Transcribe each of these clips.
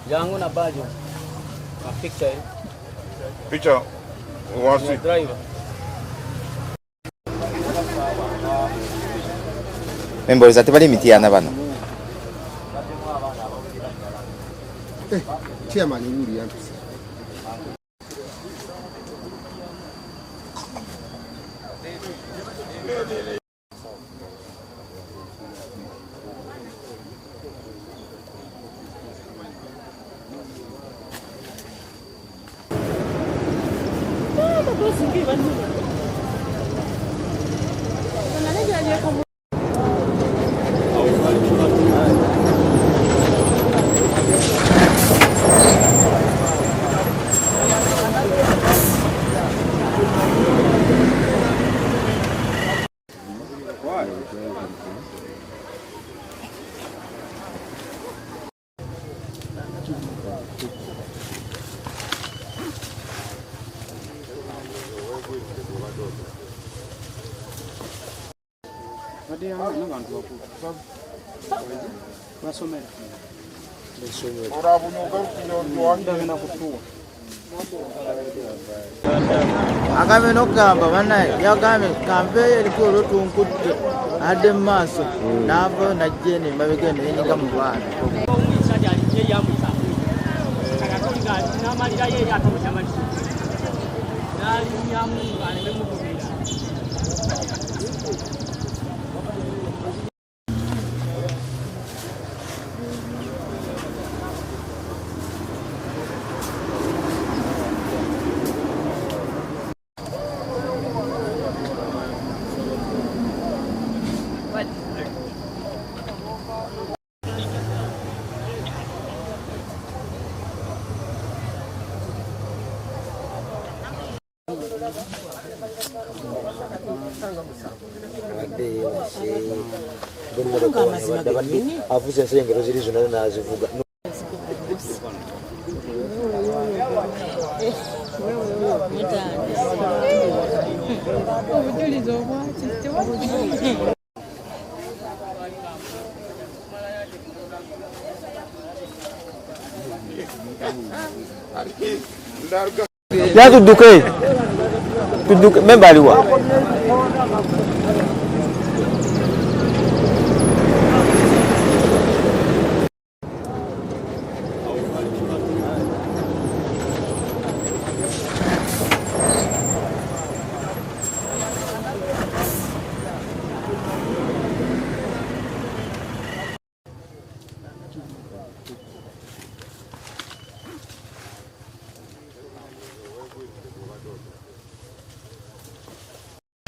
Yangu na bado. Picture. Picture. Wasi. Driver. Members atibali mitiana bano. Chairman yuri yampisa. Agame no kamba bana yagame kambe erikoro tunkutte ade maso navo na jene mabegene yenyinga mu bana Avuze nsengero ziri zona nazivuga ya tuduke membaliwa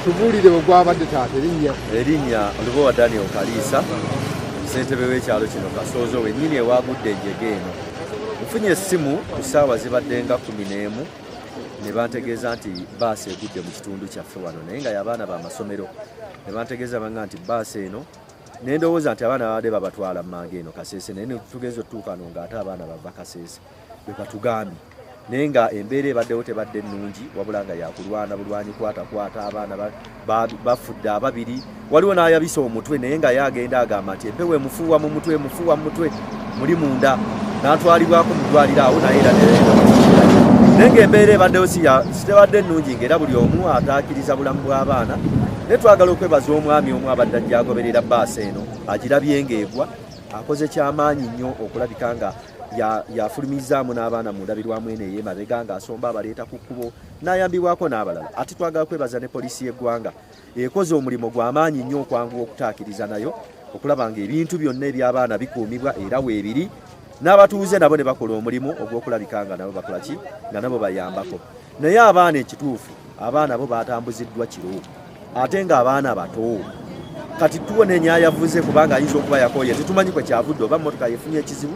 tubulire ogwabadde taata erinnya Lubowa Daniel Kalisa ssentebe w'ekyalo kino Kasoozo wennyini ewagudde enjege eno. Nfunye essimu ku ssaawa zibadde nga 11 ne bantegeeza nti baasi egudde mu kitundu kyaffe wano naye nga y'abaana b'amasomero. Ne bantegeeza banga nti baasi eno ne ndowooza nti abaana babadde babatwala mmange eno Kasese naye ne tugeza otutuuka no ng'ate abaana bava Kasese bwe batugambye. Naye nga embeera ebaddewo tebadde nnungi wabula nga yakulwana bulwanyi kwata abaana bafudde ababiri. Waliwo n'ayabisa omutwe naye nga yagenda agamba nti empewo emufuuwa mu mutwe muli munda n'atwalibwako mu ddwaliro awo naye era naye ng'embeera ebaddewo sitebadde nnungi ng'era buli omu ataakiriza bulamu bw'abaana. Naye twagala okwebaza omwami omu abadde ajja agoberera bbaasi eno agirabye ng'egwa akoze kyamaanyi nnyo okulabika nga yafulumizaamu n'abaana mu ndabirwamu eno ey'emabega ng'asomba abaleeta ku kkubo n'ayambibwako n'abalala. Ate twagala kwebaza ne poliisi y'eggwanga ekoze omulimu gw'amaanyi nnyo okwanguwa okutaakiriza nayo okulaba ng'ebintu byonna eby'abaana bikuumibwa era weebiri. N'abatuuze nabo ne bakola omulimu ogw'okulabika nga nabo bakola ki nga nabo bayambako. Naye abaana ekituufu abaana bo batambuziddwa kiro ate ng'abaana bato. Kati tuwona enyayavuze kubanga ayinza okuba yakooye tetumanyi kwe kyavudde oba mmotoka yefunye ekizibu.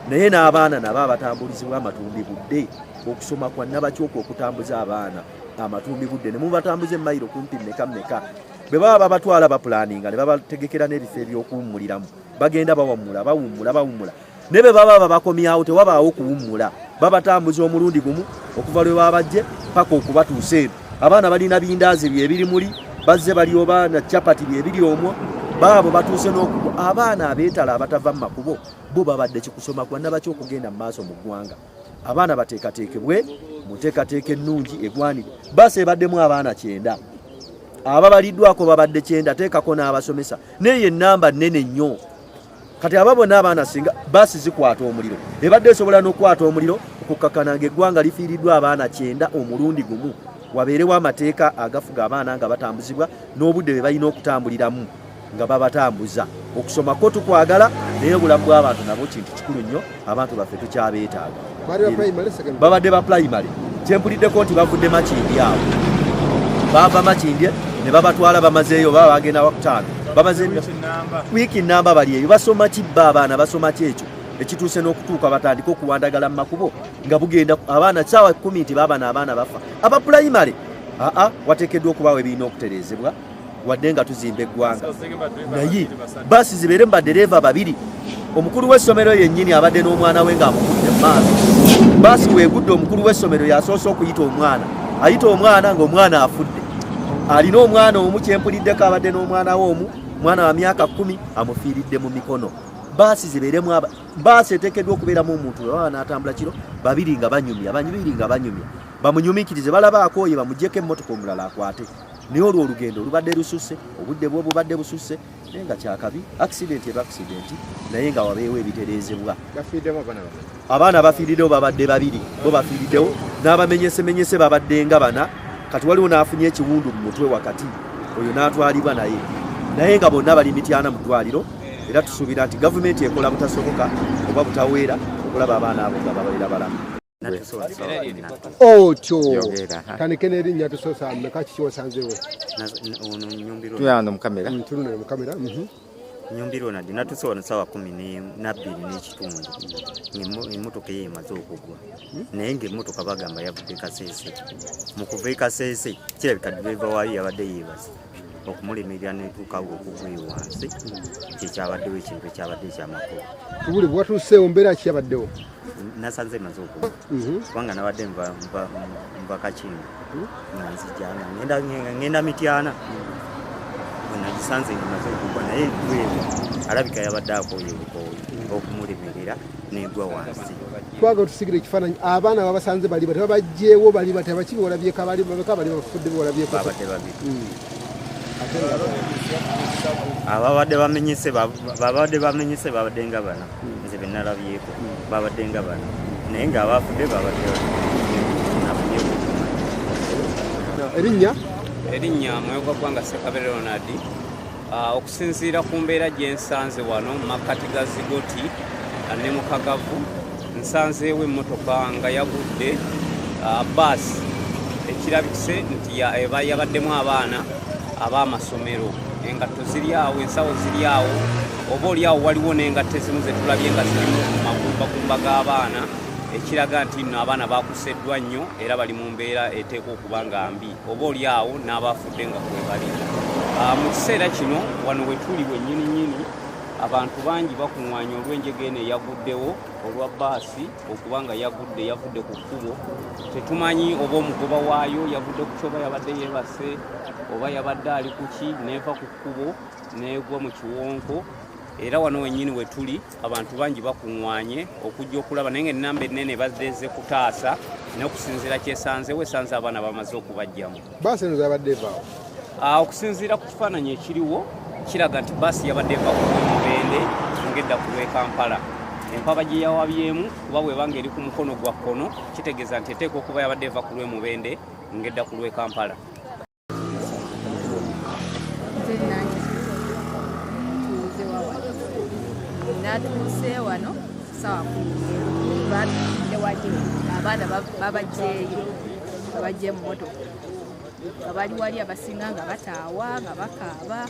Naye n'abaana nabo abatambulizibwa amatumbi budde okusoma kwa nnabakyoko okutambuza abaana amatumbi budde ne mubatambuza emmayiro kumpi mmeka bwe baba babatwala bapulaninga ne babategekera n'ebifo eby'okuwummuliramu bagenda bawummula ne bwe baba babakomyawo tewabaawo kuwummula babatambuza omulundi gumu okuva lwe babajje paka okubatuusa eno abaana balina bindaazi byebiri muli bazze bali obaana capati byebiri omwo baabo batuuse n'okugwa abaana abeetala abatava mu makubo bo babadde kikusoma kwa nabaki okugenda mu maaso mu ggwanga abaana bateekateekebwe mu nteekateeka ennungi egwanire baasi ebaddemu abaana 9 ababaliddwako babadde 9 teekako n'abasomesa naye ennamba nnene nnyo kati aba bonna abaana singa baasi zikwata omuliro ebadde esobola n'okwata omuliro okukkakananga eggwanga lifiiriddwa abaana 9 omulundi gumu wabeerewo amateeka agafuga abaana nga batambuzibwa n'obudde bwe balina okutambuliramu nga babatambuza okusoma ko tukwagala naye obulamu bw'abantu nabwo kintu kikulu nnyo abantu baffe tukyabeetaaga babadde ba primary kyempuliddeko nti bavudde makindi awo bava makindye ne babatwala bamazeeyo baba bagenda wakutaano bamaze wiiki namba bali eyo basoma kibba abaana basoma kyekyo ekituuse n'okutuuka batandika okuwandagala mu makubo nga bugenda abaana ssaawa 10 nti baabana abaana bafa aba primary wateekeddwa okubaawo ebiina okutereezebwa wadde nga tuzimba eggwanga naye baasi zibeere mu badereeva 2 omukulu w'essomero yennyini abadde n'omwana we ng'amugudde mu maaso baasi weegudde omukulu w'essomero yasoose okuyita omwana ayita omwana ng'omwana afudde alina omwana omu kyempuliddeko abadde n'omwana we omu mwana wa myaka 10 amufiiridde mu mikono baasi zibeeremu baasi eteekeddwa okubeeramu omuntu baba n'atambula kiro 2 nga banyumya babiri nga banyumya bamunyumiikirize balaba akooye bamugyeko emmotoka omulala akwate naye olwo olugendo olubadde lususse obudde bwe bubadde bususse naye nga kyakabi accident eba accident naye nga wabeewo ebitereezebwa abaana bafiiriddewo babadde 2 bo bafiiriddewo n'abamenyesemenyese babadde nga 4 kati waliwo n'afunye ekiwundu mu mutwe wakati oyo n'atwalibwa naye nga bonna bali mityana mu ddwaliro era tusuubira nti gavumenti ekola butasoboka oba butaweera okulaba abaana abo nga babeera balamu otyo tanike n'erinnya tusosa meka kiki wasanzeewo tuyano mu kamera tunule mu kamera Nyumbiro na natusoona sawa 12 n'ekitundu emmotoka ye emaze okugwa naye ng'emmotoka bagamba yavudde Kasese mu kuva e Kasese kirabika driver waayo yabadde yeebase okumulemerera n'etuukawo okugwa wansi kyekyabaddewo ekintu ekyabadde ekyamakulu tubuli bwatuuseewo mbeera ki yabaddewo nasanze emaze okugwa kubanga nabadde nva Kakindu nga nzijja ngenda mityana nagisanze ngemaze okugwa naye gwewo alabika yabadde akooyewuko okumulemerera negwa wansi twaga tusigire ekifaananyi abaana babasanze bali bati babajjeewo bali bati abakibi olabyeko bali bafudde olabyeko babadde babiri ababadde bamenyese babadde nga 4 nze be nalabyeko babadde nga 4 naye ng'abafudde babadde erinnya Mweyoga Gwanga Ssekabere Ronald okusinziira ku mbeera gye nsanze wano mu makkati ga Zigoti ne mu Kagavu nsanzeewo emmotoka nga yagudde baasi ekirabikise nti yabaddemu abaana ab'amasomero engatto ziri awo ensawo ziri awo oba oli awo waliwo n'engatto ezimu ze tulabye nga zirimu mu magumbagumba g'abaana ekiraga nti nno abaana bakuseddwa nnyo era bali mu mbeera eteekwa okuba nga mbi oba oli awo n'abafudde nga kwe bali mu kiseera kino wano we tuli wennyininyini abantu bangi bakuŋŋaanya olw'enjega eno eyaguddewo olwa baasi okuba nga yavudde ku kkubo tetumanyi oba omugoba waayo yavudde ku kyoba yabadde yeebase oba yabadde ali ku ki neeva ku kkubo neegwa mu kiwonko era wano wennyini we tuli abantu bangi bakuŋŋaanye okujja okulaba naye ng'ennamba ennene bazze kutaasa n'okusinziira kyesanzewo esanze abaana bamaze okubajjamu baasi eno zabadde evaawo okusinziira ku kifaananyi ekiriwo kiraga nti baasi yabadde eva ku Mubende ng'edda ku lw'e Kampala empaba gye yawabyemu kuba bw'ebanga eri ku mukono gwa kkono kitegeeza nti eteekwa okuba yabadde eva ku lw'e Mubende ng'edda ku lw'e Kampala natuuse wano sawa kuwajje abaana babajjeeyo babajje mu motoka nga bali wali abasinga nga bataawa nga bakaaba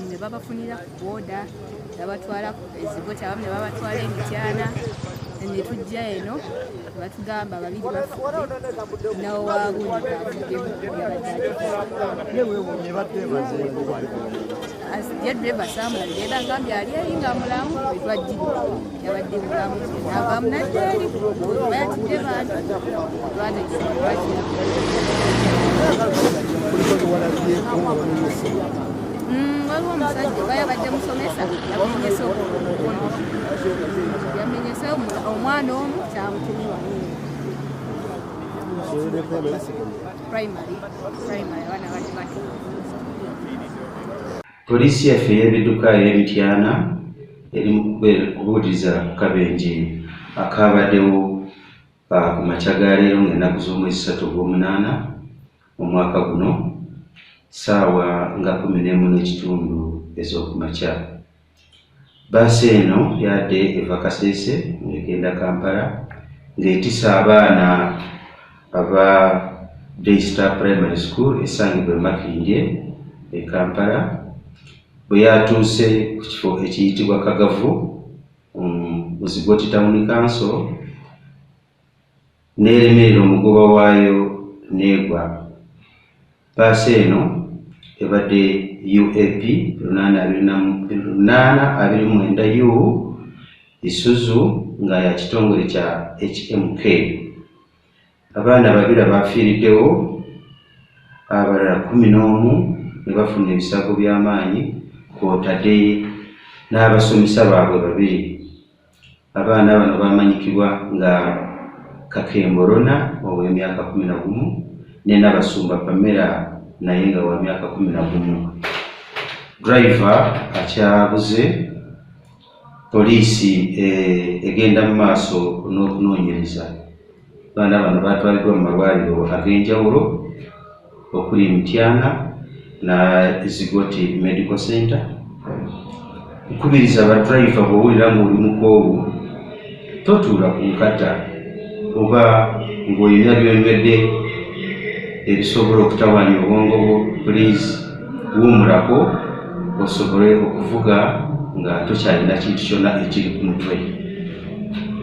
ne babafunira ku booda nabatwala Zigoti abamu ne babatwala emityana ne tujja eno batugamba babiri bafudde nawo wabundi ye dreva samulabira era ngambye ali eri nga mulamu twajjire yabadde mulamu navaamu nadde eri bayatidde bantu waliwo omusajja oba yabadde musomesa yamenyese omwana omu kyamutumiwa primary abaana bali bati. Poliisi yaffe y'ebidduka ey'Emityana eri mu kubuuliza Kabenje akaabaddewo ku makya ga leero ng'ennaku z'omwezi 3 Ogw'omunaana mu mwaka guno ssaawa nga 11:30 ez'okumakya. Bbaasi eno yadde eva Kasese ng'egenda Kampala ng'etisa abaana aba Daystar Primary School esangibwa e Makindye e Kampala. Bwe yatuuse ku kifo ekiyitibwa Kagavu mu Zigoti Town Council n'eremerera omugoba waayo n'egwa. Bbaasi eno ebadde UAP 829U Isuzu nga ya kitongole kya HMK. Abaana babiri abafiiriddewo, abalala 11 ne bafuna ebisago by'amaanyi kw'otadde n'abasomesa baabwe babiri. Abaana bano bamanyikibwa nga Kakemborona ow'emyaka 11 ne Nabasumba Pamela naye nga wa myaka 11. Driver akyabuze. Poliisi egenda mu maaso n'okunoonyereza. Abaana bano baatwaliddwa mu malwaliro ag'enjawulo okuli Mityana na Zigoti Medical Center. Nkubiriza abadriva bw'owulira ng'oli mukoowu totuula ku nkata oba ng'olina byonywedde ebisobola okutawaanya obwongo bwo, please wuumulako osobole okuvuga nga tokyalina kintu kyonna ekiri ku mutwe.